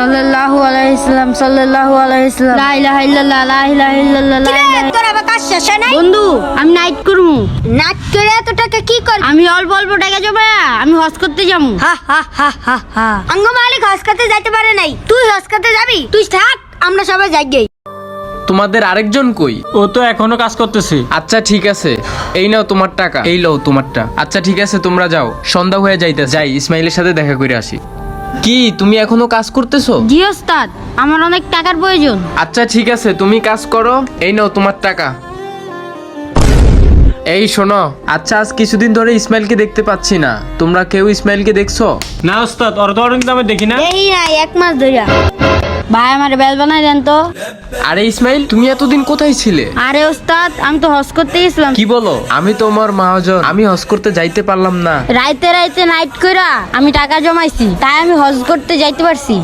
সাল্লাল্লাহু আলাইহি সাল্লাম সাল্লাল্লাহু আলাইহি সাল্লাম লা ইলাহা ইল্লাল্লাহ লা ইলাহা ইল্লাল্লাহ লা ইলাহা। তোর আবার কাজ শেষ হয় নাই? বন্ধু আমি নাইট করবো। নাচ করে এত টাকা কি করবি? আমি অল্প অল্প টাকা জমা আমি হজ করতে যাবো। হা হা হা হা হা। আঙ্গ মালিক হজ করতে যাইতে পারে নাই, তুই হজ করতে যাবি? তুই থাক, আমরা সবাই যাই। তোমাদের আরেকজন কই? ও তো এখনো কাজ করতেছে। আচ্ছা ঠিক আছে, এই নাও তোমার টাকা, এই লও তোমারটা। আচ্ছা ঠিক আছে, তোমরা যাও, সন্ধ্যা হয়ে যাইতে যাই ইসমাইলের সাথে দেখা করে আসি। কি তুমি এখনো কাজ করতেছো? জি ওস্তাদ, আমার অনেক টাকার প্রয়োজন। আচ্ছা ঠিক আছে, তুমি কাজ করো, এই নাও তোমার টাকা। এই শোনো, আচ্ছা আজ কিছুদিন ধরে ইসমাইলকে দেখতে পাচ্ছি না, তোমরা কেউ ইসমাইলকে দেখছো? না ওস্তাদ, ওর তো কিন্তু আমি দেখি না। এই নাই এক মাস ধইরা। ভাই আমার বেল বানাই দেন তো। আরে ইসমাইল, তুমি এতদিন কোথায় ছিলে? আরে ওস্তাদ আমি তো হজ করতে গেছিলাম। কি বলো? আমি তোমার মহাজন, আমি হজ করতে যাইতে পারলাম না। রাইতে রাইতে নাইট কইরা আমি টাকা জমাইছি, তাই আমি হজ করতে যাইতে পারছি।